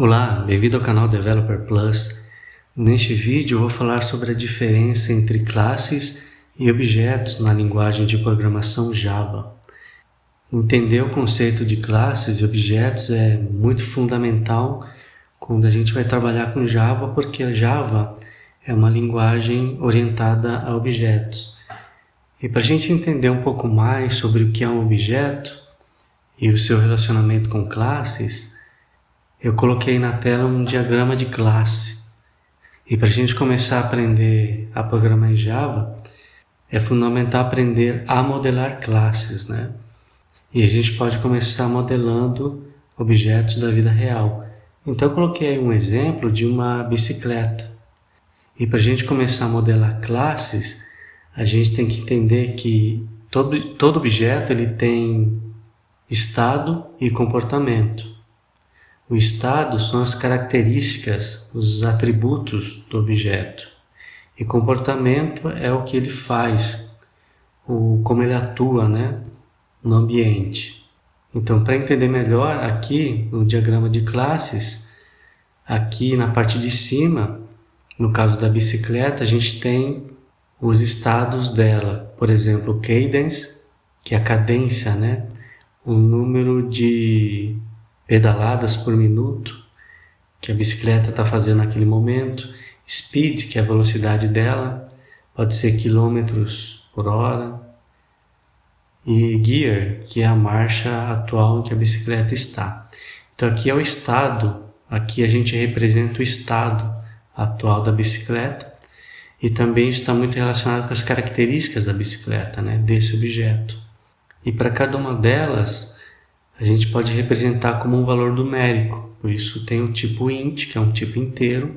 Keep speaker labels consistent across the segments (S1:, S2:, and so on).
S1: Olá, bem-vindo ao canal Developer Plus. Neste vídeo eu vou falar sobre a diferença entre classes e objetos na linguagem de programação Java. Entender o conceito de classes e objetos é muito fundamental quando a gente vai trabalhar com Java, porque Java é uma linguagem orientada a objetos. E para a gente entender um pouco mais sobre o que é um objeto e o seu relacionamento com classes, eu coloquei na tela um diagrama de classe. E para a gente começar a aprender a programar em Java, é fundamental aprender a modelar classes, né? E a gente pode começar modelando objetos da vida real. Então eu coloquei aí um exemplo de uma bicicleta. E para a gente começar a modelar classes, a gente tem que entender que todo objeto ele tem estado e comportamento. O estado são as características, os atributos do objeto. E comportamento é o que ele faz, como ele atua, né, no ambiente. Então, para entender melhor, aqui no diagrama de classes, aqui na parte de cima, no caso da bicicleta, a gente tem os estados dela. Por exemplo, o cadence, que é a cadência, né, o número de pedaladas por minuto que a bicicleta está fazendo naquele momento, speed, que é a velocidade dela, pode ser quilômetros por hora, e gear, que é a marcha atual em que a bicicleta está. Então aqui é o estado, aqui a gente representa o estado atual da bicicleta, e também isso está muito relacionado com as características da bicicleta, né, desse objeto. E para cada uma delas, a gente pode representar como um valor numérico, por isso tem o tipo int, que é um tipo inteiro,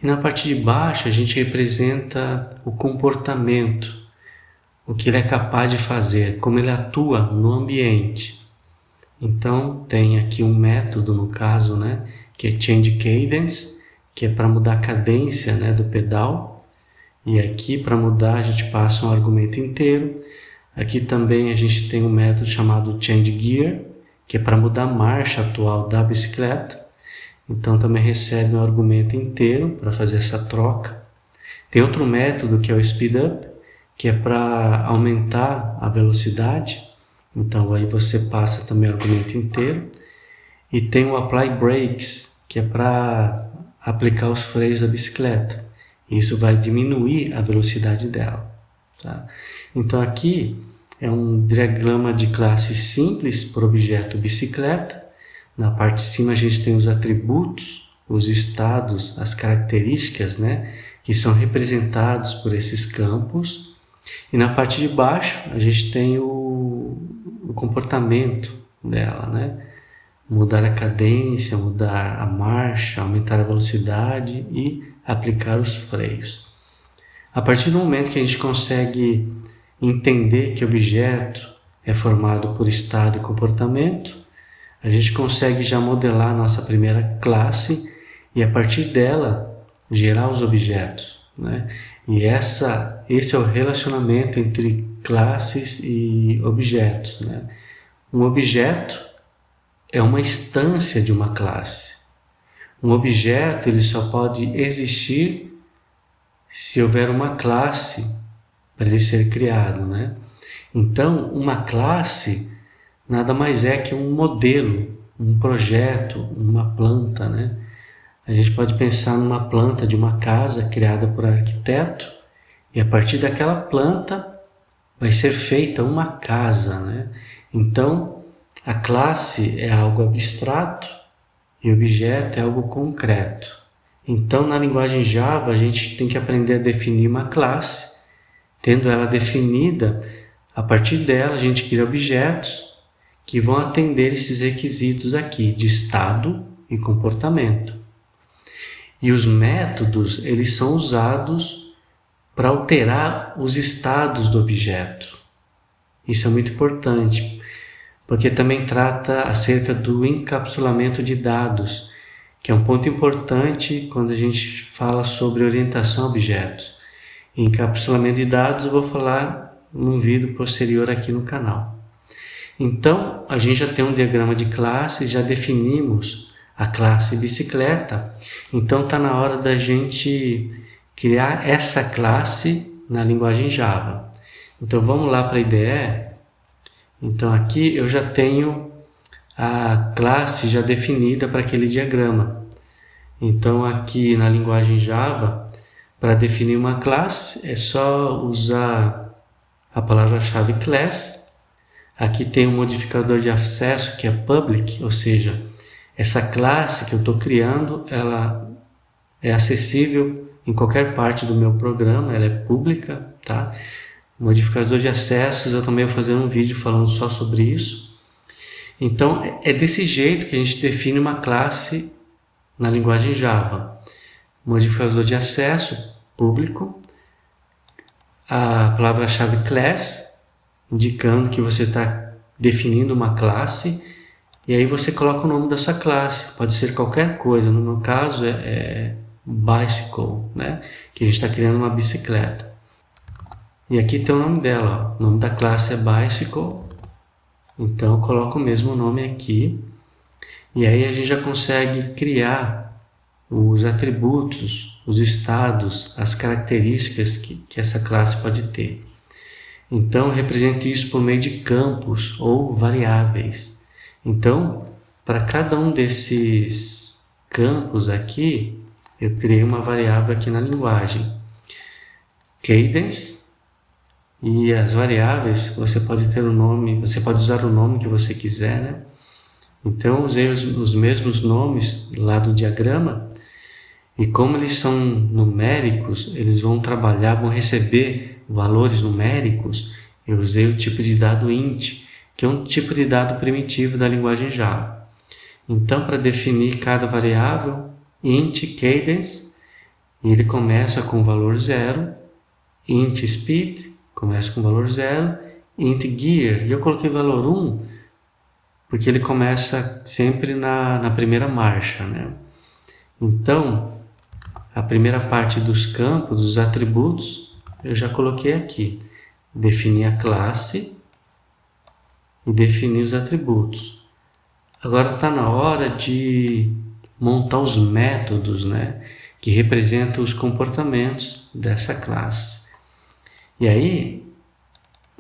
S1: e na parte de baixo a gente representa o comportamento, o que ele é capaz de fazer, como ele atua no ambiente. Então tem aqui um método, no caso, né, que é change cadence, que é para mudar a cadência, né, do pedal, e aqui para mudar a gente passa um argumento inteiro. Aqui também a gente tem um método chamado change gear, que é para mudar a marcha atual da bicicleta. Então também recebe um argumento inteiro para fazer essa troca. Tem outro método que é o speed up, que é para aumentar a velocidade. Então aí você passa também o argumento inteiro. E tem o apply brakes, que é para aplicar os freios da bicicleta. Isso vai diminuir a velocidade dela, tá? Então aqui é um diagrama de classe simples para o objeto bicicleta. Na parte de cima a gente tem os atributos, os estados, as características, né, que são representados por esses campos. E na parte de baixo a gente tem o comportamento dela, né? Mudar a cadência, mudar a marcha, aumentar a velocidade e aplicar os freios. A partir do momento que a gente consegue entender que o objeto é formado por estado e comportamento, a gente consegue já modelar a nossa primeira classe e a partir dela gerar os objetos, né? E esse é o relacionamento entre classes e objetos, né? Um objeto é uma instância de uma classe. Um objeto ele só pode existir se houver uma classe para ele ser criado, né? Então, uma classe nada mais é que um modelo, um projeto, uma planta, né? A gente pode pensar numa planta de uma casa criada por arquiteto e a partir daquela planta vai ser feita uma casa, né? Então, a classe é algo abstrato e o objeto é algo concreto. Então, na linguagem Java, a gente tem que aprender a definir uma classe. Tendo ela definida, a partir dela a gente cria objetos que vão atender esses requisitos aqui de estado e comportamento. E os métodos, eles são usados para alterar os estados do objeto. Isso é muito importante, porque também trata acerca do encapsulamento de dados, que é um ponto importante quando a gente fala sobre orientação a objetos. Encapsulamento de dados eu vou falar num vídeo posterior aqui no canal. Então, a gente já tem um diagrama de classe, já definimos a classe bicicleta, então está na hora da gente criar essa classe na linguagem Java. Então vamos lá para a IDE. Então aqui eu já tenho a classe já definida para aquele diagrama. Então aqui na linguagem Java, para definir uma classe, é só usar a palavra-chave class. Aqui tem um modificador de acesso que é public, ou seja, essa classe que eu estou criando, ela é acessível em qualquer parte do meu programa, ela é pública, tá? Modificador de acessos, eu também vou fazer um vídeo falando só sobre isso. Então, é desse jeito que a gente define uma classe na linguagem Java. Modificador de acesso, público, a palavra-chave class, indicando que você está definindo uma classe, e aí você coloca o nome da sua classe, pode ser qualquer coisa, no meu caso é bicycle, né? Que a gente está criando uma bicicleta. E aqui tem o nome dela, ó. O nome da classe é bicycle, então eu coloco o mesmo nome aqui, e aí a gente já consegue criar os atributos, os estados, as características que essa classe pode ter. Então eu represento isso por meio de campos ou variáveis. Então, para cada um desses campos aqui, eu criei uma variável aqui na linguagem. Cadence. E as variáveis, você pode ter o nome, você pode usar o nome que você quiser, né? Então, eu usei os mesmos nomes lá do diagrama. E como eles são numéricos, eles vão trabalhar, vão receber valores numéricos. Eu usei o tipo de dado int, que é um tipo de dado primitivo da linguagem Java. Então, para definir cada variável, int cadence, ele começa com o valor 0, int speed, começa com o valor 0, int gear, e eu coloquei valor 1, porque ele começa sempre na primeira marcha, né? Então, a primeira parte dos campos, dos atributos, eu já coloquei aqui. Definir a classe e definir os atributos. Agora está na hora de montar os métodos, né, que representam os comportamentos dessa classe. E aí,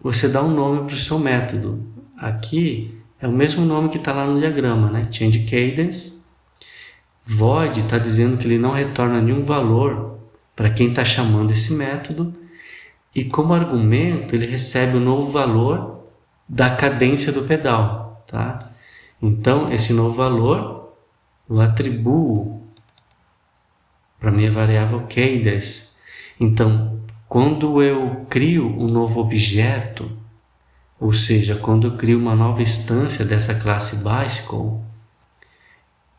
S1: você dá um nome para o seu método. Aqui é o mesmo nome que está lá no diagrama, né? Change cadence. Void está dizendo que ele não retorna nenhum valor para quem está chamando esse método. E como argumento, ele recebe o novo valor da cadência do pedal, tá? Então, esse novo valor eu atribuo para minha variável cadence. Então, quando eu crio um novo objeto, ou seja, quando eu crio uma nova instância dessa classe bicycle,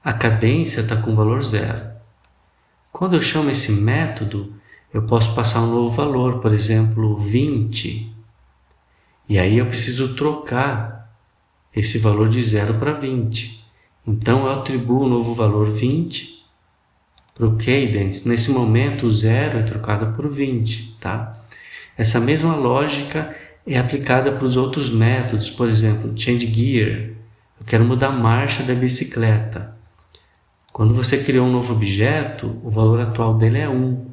S1: a cadência está com valor 0. Quando eu chamo esse método, eu posso passar um novo valor, por exemplo, 20. E aí eu preciso trocar esse valor de 0 para 20. Então eu atribuo o novo valor 20 para o cadence. Nesse momento o 0 é trocado por 20, tá? Essa mesma lógica é aplicada para os outros métodos, por exemplo, change gear. Eu quero mudar a marcha da bicicleta. Quando você criou um novo objeto, o valor atual dele é 1.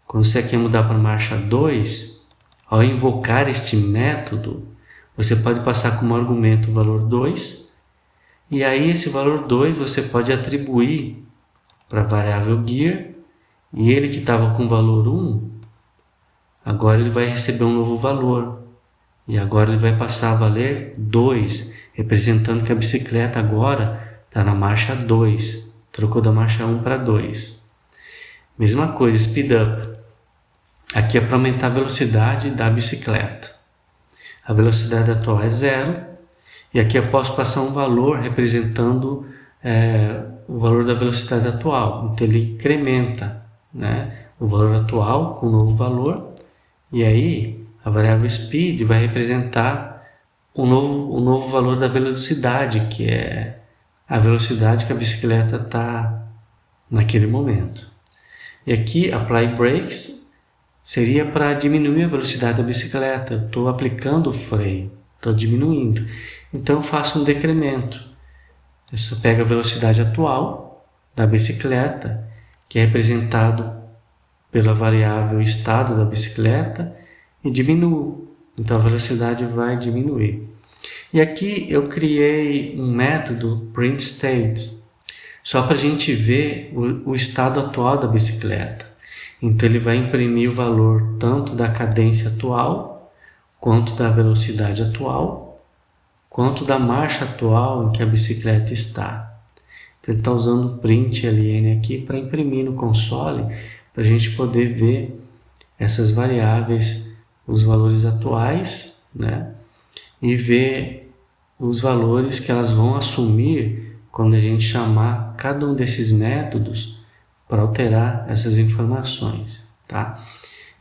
S1: Quando você quer mudar para a marcha 2, ao invocar este método, você pode passar como argumento o valor 2, e aí esse valor 2 você pode atribuir para a variável gear, e ele que estava com valor 1, agora ele vai receber um novo valor, e agora ele vai passar a valer 2, representando que a bicicleta agora está na marcha 2, trocou da marcha 1 para 2. Mesma coisa, speed up. Aqui é para aumentar a velocidade da bicicleta. A velocidade atual é 0. E aqui eu posso passar um valor representando o valor da velocidade atual. Então ele incrementa, né, o valor atual com o novo valor. E aí a variável speed vai representar o novo valor da velocidade, que é a velocidade que a bicicleta está naquele momento. E aqui apply brakes seria para diminuir a velocidade da bicicleta. Estou aplicando o freio, estou diminuindo. Então eu faço um decremento. Eu só pego a velocidade atual da bicicleta, que é representado pela variável estado da bicicleta, e diminuo. Então a velocidade vai diminuir. E aqui eu criei um método printState, só para a gente ver o estado atual da bicicleta. Então ele vai imprimir o valor tanto da cadência atual, quanto da velocidade atual, quanto da marcha atual em que a bicicleta está. Então ele está usando o print.ln aqui para imprimir no console, para a gente poder ver essas variáveis, os valores atuais, né? E ver os valores que elas vão assumir quando a gente chamar cada um desses métodos para alterar essas informações, tá?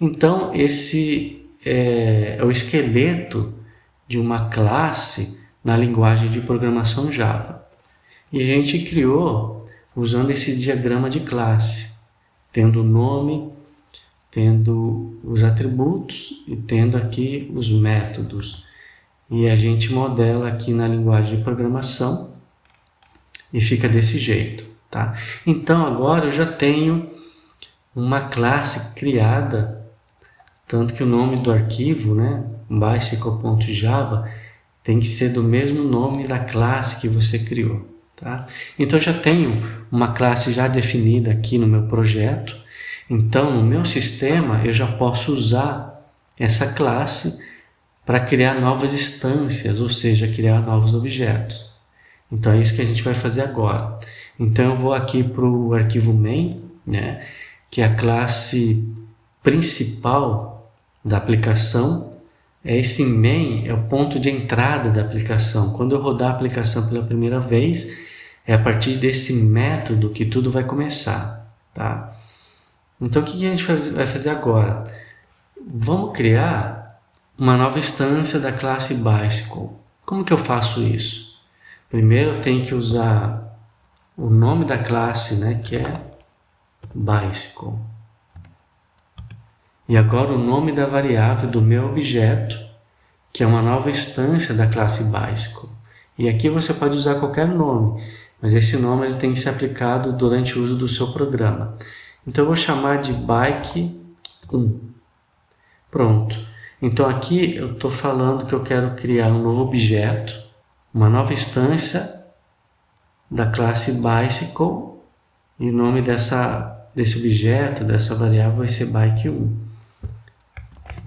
S1: Então, esse é o esqueleto de uma classe na linguagem de programação Java. E a gente criou usando esse diagrama de classe, tendo o nome, tendo os atributos e tendo aqui os métodos. E a gente modela aqui na linguagem de programação e fica desse jeito, tá? Então agora eu já tenho uma classe criada, tanto que o nome do arquivo, né, bicycle.java, tem que ser do mesmo nome da classe que você criou, tá? Então eu já tenho uma classe já definida aqui no meu projeto. Então no meu sistema eu já posso usar essa classe para criar novas instâncias, ou seja, criar novos objetos. Então é isso que a gente vai fazer agora. Então eu vou aqui para o arquivo main, né, que é a classe principal da aplicação. Esse main é o ponto de entrada da aplicação. Quando eu rodar a aplicação pela primeira vez, é a partir desse método que tudo vai começar, tá? Então o que a gente vai fazer agora? Vamos criar uma nova instância da classe Bicycle. Como que eu faço isso? Primeiro eu tenho que usar o nome da classe, né, que é Bicycle. E agora o nome da variável do meu objeto, que é uma nova instância da classe Bicycle. E aqui você pode usar qualquer nome, mas esse nome ele tem que ser aplicado durante o uso do seu programa. Então eu vou chamar de bike1. Pronto. Então aqui eu estou falando que eu quero criar um novo objeto, uma nova instância da classe Bicycle, e o nome desse objeto, dessa variável, vai ser bike1.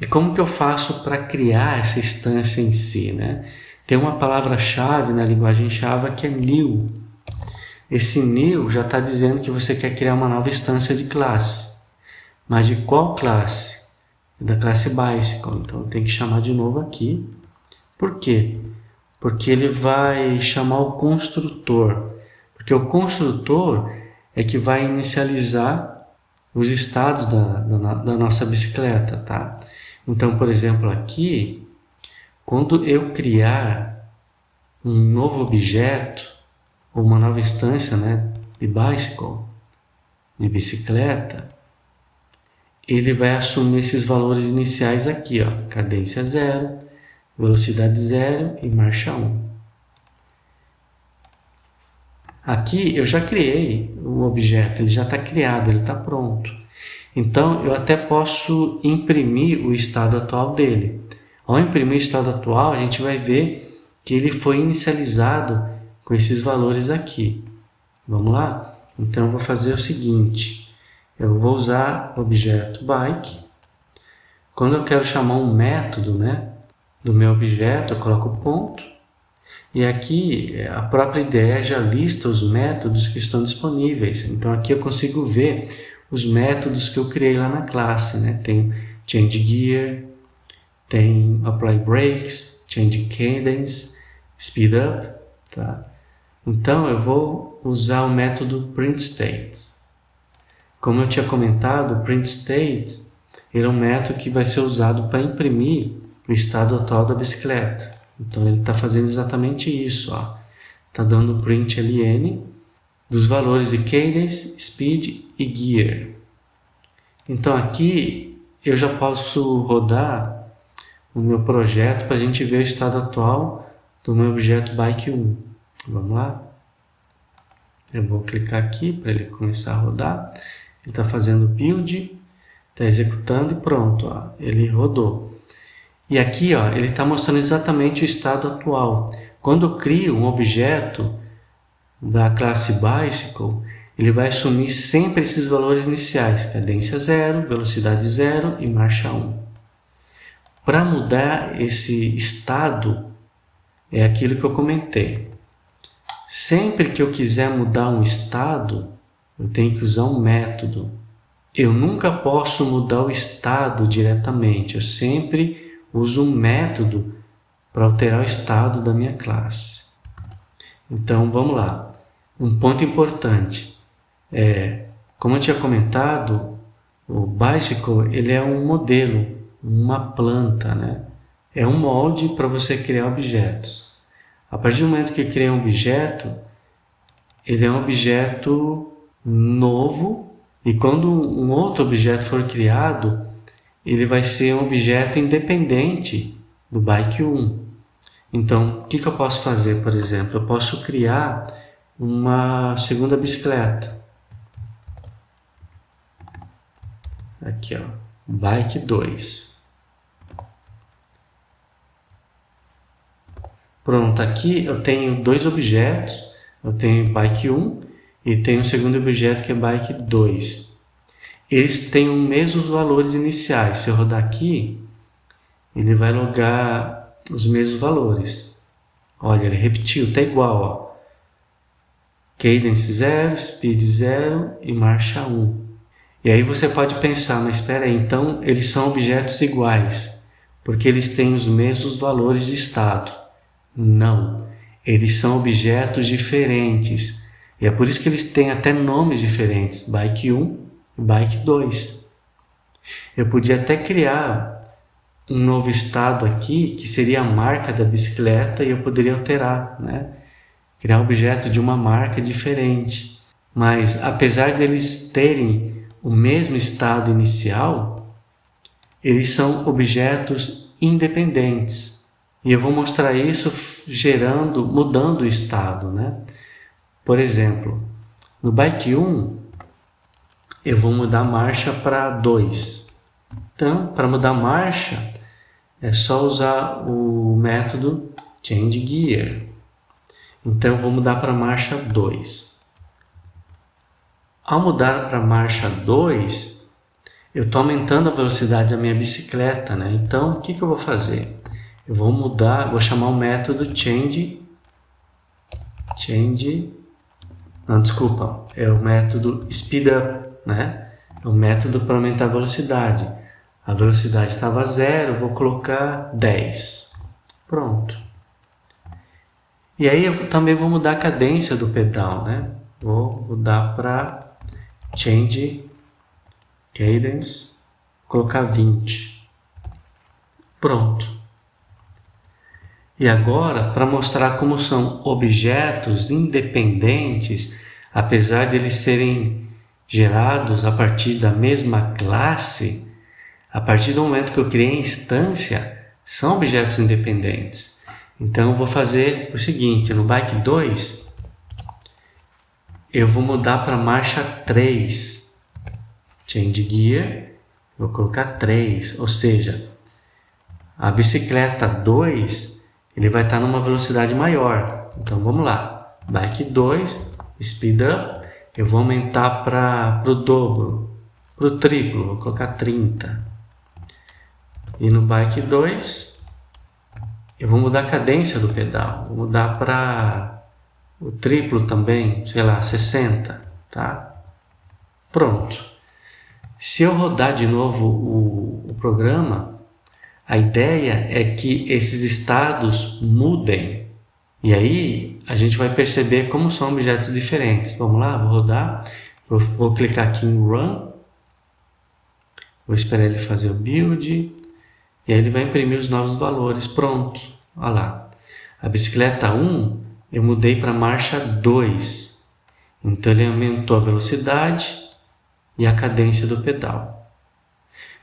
S1: E como que eu faço para criar essa instância em si, né? Tem uma palavra-chave na linguagem Java que é new. Esse new já está dizendo que você quer criar uma nova instância de classe. Mas de qual classe? Da classe Bicycle. Então tem que chamar de novo aqui. Por quê? Porque ele vai chamar o construtor. Porque o construtor é que vai inicializar os estados da nossa bicicleta, tá? Então, por exemplo, aqui, quando eu criar um novo objeto, ou uma nova instância, né, de bicycle, de bicicleta, ele vai assumir esses valores iniciais aqui, ó, cadência 0, velocidade 0 e marcha 1. Aqui eu já criei o objeto, ele já está criado, ele está pronto. Então eu até posso imprimir o estado atual dele. Ao imprimir o estado atual, a gente vai ver que ele foi inicializado com esses valores aqui. Vamos lá? Então eu vou fazer o seguinte, eu vou usar o objeto bike. Quando eu quero chamar um método, né, do meu objeto, eu coloco ponto. E aqui a própria IDE já lista os métodos que estão disponíveis. Então aqui eu consigo ver os métodos que eu criei lá na classe, né? Tem change gear, tem apply brakes, change cadence, speed up, tá? Então eu vou usar o método printState. Como eu tinha comentado, o printState ele é um método que vai ser usado para imprimir o estado atual da bicicleta. Então ele está fazendo exatamente isso, está dando print.ln dos valores de cadence, speed e gear. Então aqui eu já posso rodar o meu projeto para a gente ver o estado atual do meu objeto bike1. Vamos lá? Eu vou clicar aqui para ele começar a rodar. Ele está fazendo build, está executando e pronto, ó, ele rodou. E aqui ó, ele está mostrando exatamente o estado atual. Quando eu crio um objeto da classe Bicycle, ele vai assumir sempre esses valores iniciais, cadência 0, velocidade 0 e marcha 1. Para mudar esse estado, é aquilo que eu comentei. Sempre que eu quiser mudar um estado, eu tenho que usar um método. Eu nunca posso mudar o estado diretamente, eu sempre uso um método para alterar o estado da minha classe. Então vamos lá. Um ponto importante é, como eu tinha comentado, o Bicycle ele é um modelo, uma planta, né? É um molde para você criar objetos. A partir do momento que eu criei um objeto, ele é um objeto novo, e quando um outro objeto for criado, ele vai ser um objeto independente do Bike 1. Então, o que eu posso fazer, por exemplo? Eu posso criar uma segunda bicicleta. Aqui, ó, Bike 2. Pronto, aqui eu tenho dois objetos. Eu tenho Bike 1 e tenho o segundo objeto que é Bike 2. Eles têm os mesmos valores iniciais. Se eu rodar aqui, ele vai logar os mesmos valores. Olha, ele repetiu, está igual, ó. Cadence 0, Speed 0 e marcha 1. E aí você pode pensar, mas espera aí, então eles são objetos iguais, porque eles têm os mesmos valores de estado. Não, eles são objetos diferentes. E é por isso que eles têm até nomes diferentes, Bike 1 e Bike 2. Eu podia até criar um novo estado aqui, que seria a marca da bicicleta, e eu poderia alterar, né? Criar um objeto de uma marca diferente. Mas, apesar deles terem o mesmo estado inicial, eles são objetos independentes. E eu vou mostrar isso mudando o estado, né? Por exemplo, no Bike 1, eu vou mudar a marcha para 2. Então, para mudar a marcha, é só usar o método Change Gear. Então, eu vou mudar para a marcha 2. Ao mudar para a marcha 2, eu estou aumentando a velocidade da minha bicicleta, né? Então, o que eu vou fazer? Eu vou chamar o método é o método SpeedUp, né? É um método para aumentar a velocidade. A velocidade estava 0, eu vou colocar 10. Pronto. E aí eu também vou mudar a cadência do pedal, né? Vou mudar para Change Cadence, colocar 20. Pronto. E agora, para mostrar como são objetos independentes, apesar de eles serem gerados a partir da mesma classe, a partir do momento que eu criei a instância, são objetos independentes. Então eu vou fazer o seguinte, no Bike 2, eu vou mudar para marcha 3. Change Gear, vou colocar 3, ou seja, a bicicleta 2, ele vai estar numa velocidade maior. Então vamos lá, Bike 2, Speed Up, eu vou aumentar para o dobro, para o triplo, vou colocar 30. E no Bike 2, eu vou mudar a cadência do pedal, vou mudar para o triplo também, sei lá, 60, tá? Pronto. Se eu rodar de novo o programa, a ideia é que esses estados mudem. E aí a gente vai perceber como são objetos diferentes. Vamos lá, vou rodar, vou clicar aqui em Run, vou esperar ele fazer o build, e aí ele vai imprimir os novos valores. Pronto, olha lá. A bicicleta 1, eu mudei para marcha 2. Então ele aumentou a velocidade e a cadência do pedal.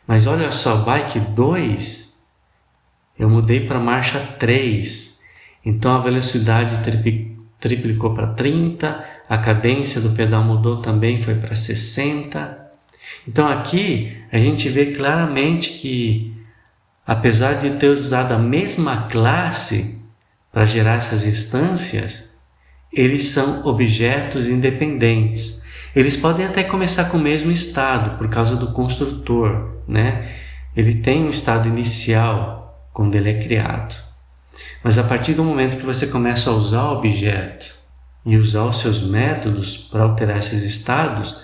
S1: Mas olha só, Bike 2, eu mudei para marcha 3. Então a velocidade triplicou para 30, a cadência do pedal mudou também, foi para 60. Então aqui a gente vê claramente que, apesar de ter usado a mesma classe para gerar essas instâncias, eles são objetos independentes. Eles podem até começar com o mesmo estado, por causa do construtor, né? Ele tem um estado inicial quando ele é criado. Mas a partir do momento que você começa a usar o objeto e usar os seus métodos para alterar esses estados,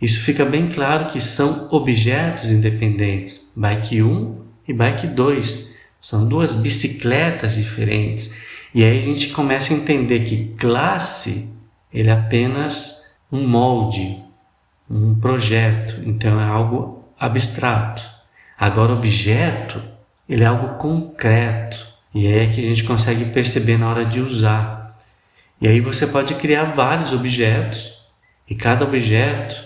S1: isso fica bem claro que são objetos independentes. Bike 1 e Bike 2 são duas bicicletas diferentes. E aí a gente começa a entender que classe ele é apenas um molde, um projeto, então é algo abstrato. Agora objeto, ele é algo concreto, e é que a gente consegue perceber na hora de usar. E aí você pode criar vários objetos, e cada objeto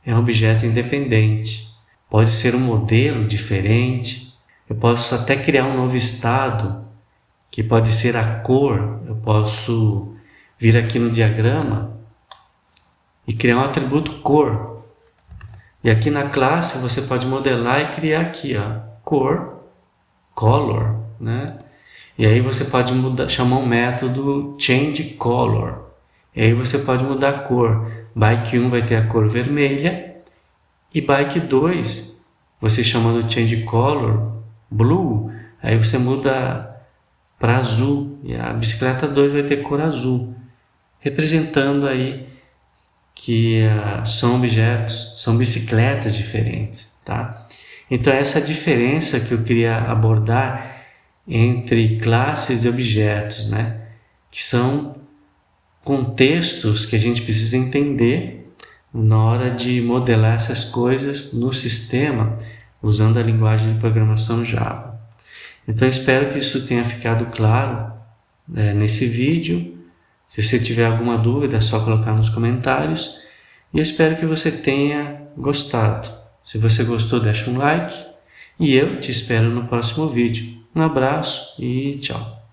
S1: é um objeto independente. Pode ser um modelo diferente, eu posso até criar um novo estado, que pode ser a cor. Eu posso vir aqui no diagrama e criar um atributo cor. E aqui na classe você pode modelar e criar aqui, ó, cor, color, né? E aí você pode chamar um método change color. E aí você pode mudar a cor. Bike 1 vai ter a cor vermelha e Bike 2, você chamando change color blue, aí você muda para azul, e a bicicleta 2 vai ter cor azul, representando aí que são objetos, são bicicletas diferentes, tá? Então essa é a diferença que eu queria abordar entre classes e objetos, né? Que são contextos que a gente precisa entender na hora de modelar essas coisas no sistema, usando a linguagem de programação Java. Então espero que isso tenha ficado claro nesse vídeo. Se você tiver alguma dúvida é só colocar nos comentários. E eu espero que você tenha gostado. Se você gostou, deixa um like. E eu te espero no próximo vídeo. Um abraço e tchau.